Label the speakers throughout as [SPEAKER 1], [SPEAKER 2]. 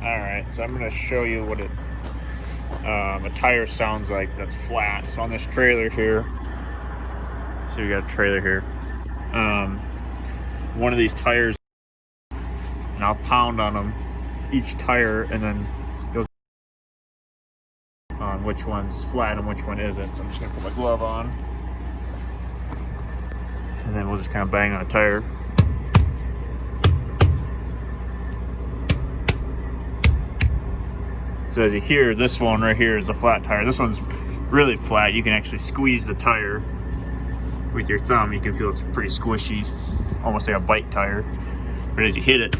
[SPEAKER 1] Alright, so I'm going to show you what a tire sounds like that's flat. So on this trailer here, so you got a trailer here, one of these tires, and I'll pound on them, each tire, and then go on which one's flat and which one isn't. So I'm just going to put my glove on, and then we'll just kind of bang on a tire. So as you hear, this one right here is a flat tire. This one's really flat. You can actually squeeze the tire with your thumb. You can feel it's pretty squishy, almost like a bike tire. But as you hit it,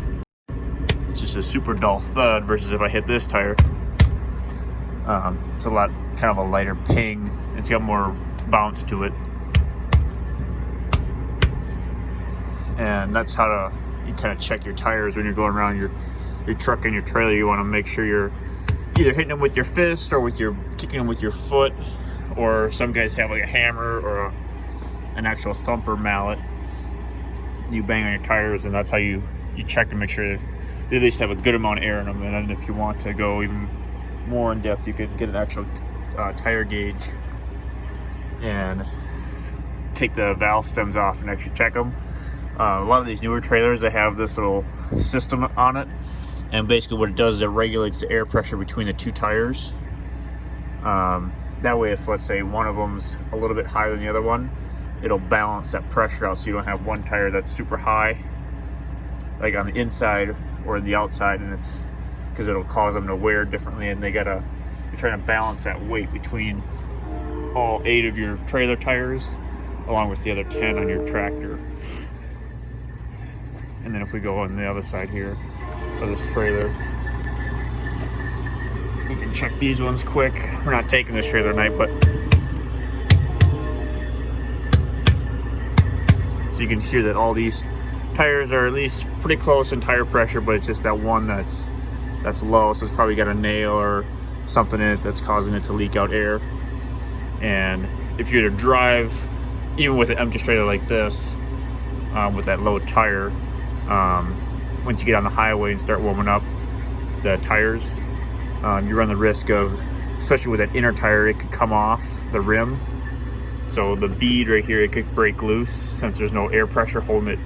[SPEAKER 1] it's just a super dull thud versus if I hit this tire. It's a lot, kind of a lighter ping. It's got more bounce to it. And that's how you kind of check your tires when you're going around your truck and your trailer. You want to make sure you're either hitting them with your fist or kicking them with your foot, or some guys have like a hammer or an actual thumper mallet. You bang on your tires, and that's how you check to make sure they at least have a good amount of air in them. And then if you want to go even more in depth, you could get an actual tire gauge and take the valve stems off and actually check them. A lot of these newer trailers, they have this little system on it. And basically what it does is it regulates the air pressure between the two tires. That way, if let's say one of them's a little bit higher than the other one, it'll balance that pressure out so you don't have one tire that's super high, like on the inside or the outside, and it's because it'll cause them to wear differently, and you're trying to balance that weight between all 8 of your trailer tires along with the other 10 on your tractor. And then if we go on the other side here of this trailer, we can check these ones quick. We're not taking this trailer tonight, but so you can hear that all these tires are at least pretty close in tire pressure, but it's just that one that's low, so it's probably got a nail or something in it that's causing it to leak out air. And if you're to drive even with an empty trailer like this, with that low tire, once you get on the highway and start warming up the tires, you run the risk of, especially with that inner tire, it could come off the rim. So the bead right here, it could break loose since there's no air pressure holding it,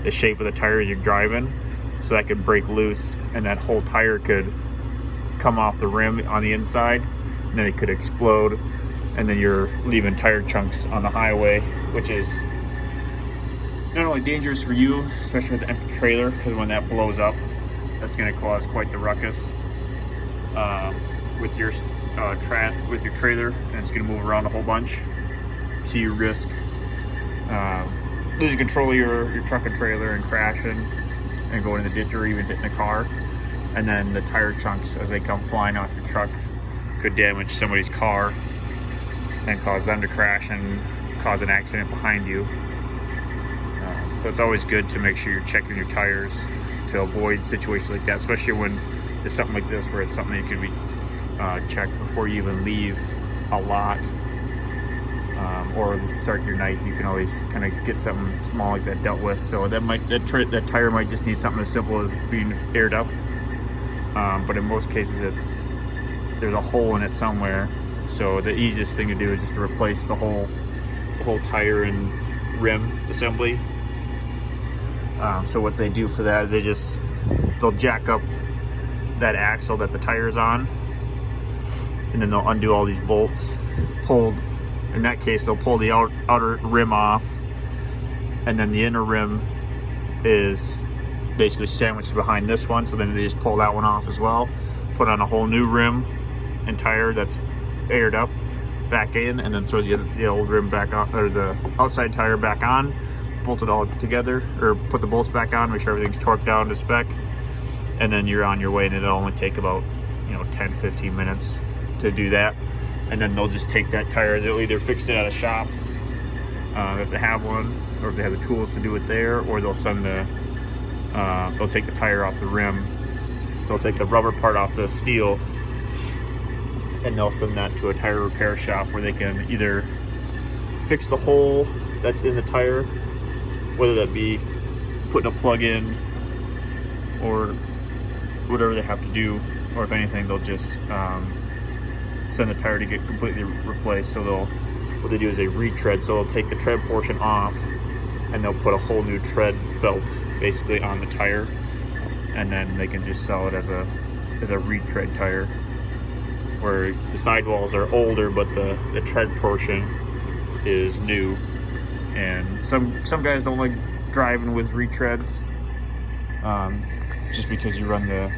[SPEAKER 1] the shape of the tire as you're driving. So that could break loose, and that whole tire could come off the rim on the inside, and then it could explode, and then you're leaving tire chunks on the highway, which is not only dangerous for you, especially with the empty trailer, because when that blows up, that's going to cause quite the ruckus with your trailer, and it's going to move around a whole bunch. So you risk losing control of your truck and trailer and crashing and going in the ditch or even hitting a car. And then the tire chunks, as they come flying off your truck, could damage somebody's car and cause them to crash and cause an accident behind you. So it's always good to make sure you're checking your tires to avoid situations like that, especially when it's something like this where it's something that can be checked before you even leave a lot or start your night. You can always kind of get something small like that dealt with. So that tire might just need something as simple as being aired up, but in most cases there's a hole in it somewhere. So the easiest thing to do is just to replace the whole tire and rim assembly. So what they do for that is they'll jack up that axle that the tire's on, and then they'll undo all these bolts. In that case, they'll pull the outer rim off, and then the inner rim is basically sandwiched behind this one. So then they just pull that one off as well, put on a whole new rim and tire that's aired up back in, and then throw the old rim back on, or the outside tire back on, bolt it all together, or put the bolts back on, make sure everything's torqued down to spec, and then you're on your way. And it'll only take about 10-15 minutes to do that. And then they'll just take that tire, they'll either fix it at a shop if they have one, or if they have the tools to do it there, or they'll they'll take the tire off the rim. So they'll take the rubber part off the steel, and they'll send that to a tire repair shop where they can either fix the hole that's in the tire, whether that be putting a plug in or whatever they have to do, or if anything, they'll just send the tire to get completely replaced. So what they do is they retread. So they'll take the tread portion off, and they'll put a whole new tread belt basically on the tire, and then they can just sell it as a retread tire, where the sidewalls are older but the tread portion is new. And some guys don't like driving with retreads, just because you run a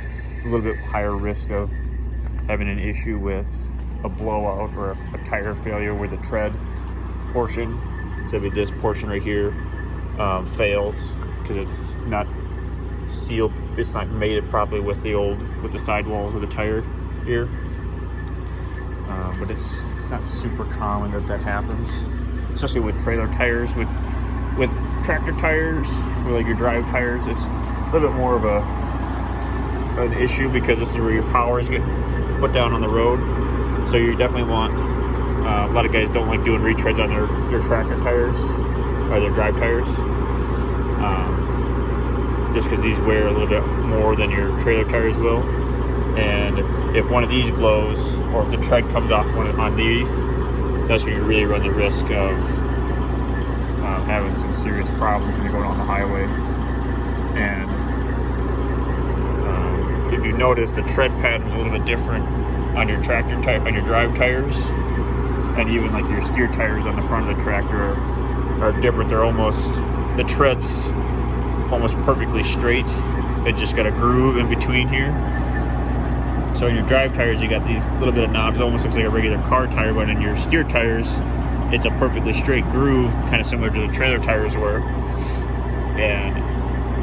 [SPEAKER 1] little bit higher risk of having an issue with a blowout or a tire failure where the tread portion, so maybe this portion right here, fails because it's not sealed, it's not mated properly with the sidewalls of the tire here. But it's not super common that happens, especially with trailer tires. With tractor tires, or like your drive tires, it's a little bit more of an issue, because this is where your power is getting put down on the road. So you definitely want, a lot of guys don't like doing retreads on their tractor tires or their drive tires, just because these wear a little bit more than your trailer tires will. And if one of these blows, or if the tread comes off on these, that's when you really run the risk of having some serious problems when you're going on the highway. And if you notice, the tread pattern is a little bit different on your tractor tire, on your drive tires, and even like your steer tires on the front of the tractor are different. They're almost, the tread's almost perfectly straight. It just got a groove in between here. So in your drive tires, you got these little bit of knobs. It almost looks like a regular car tire, but in your steer tires, it's a perfectly straight groove, kind of similar to the trailer tires were. And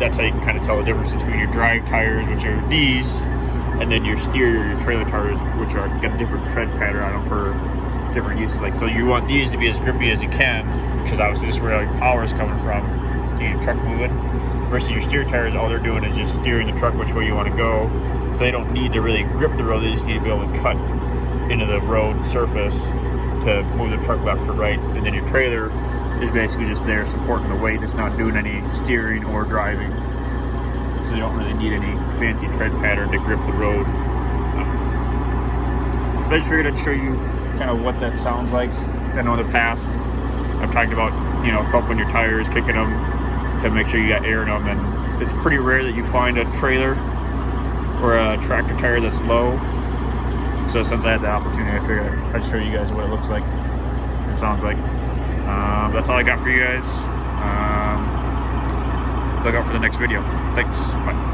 [SPEAKER 1] that's how you can kind of tell the difference between your drive tires, which are these, and then your steer or your trailer tires, which are got a different tread pattern on them for different uses. Like, so you want these to be as grippy as you can, because obviously this is where your power is coming from to get your truck moving. Versus your steer tires, all they're doing is just steering the truck which way you want to go. So they don't need to really grip the road, they just need to be able to cut into the road surface to move the truck left or right. And then your trailer is basically just there supporting the weight. It's not doing any steering or driving. So you don't really need any fancy tread pattern to grip the road. But I just figured I'd show you kind of what that sounds like. I know in the past I've talked about, you know, thumping your tires, kicking them to make sure you got air in them, and it's pretty rare that you find a trailer or a tractor tire that's low. So since I had the opportunity, I figured I'd show you guys what it looks like and sounds like. That's all I got for you guys. Look out for the next video. Thanks. Bye.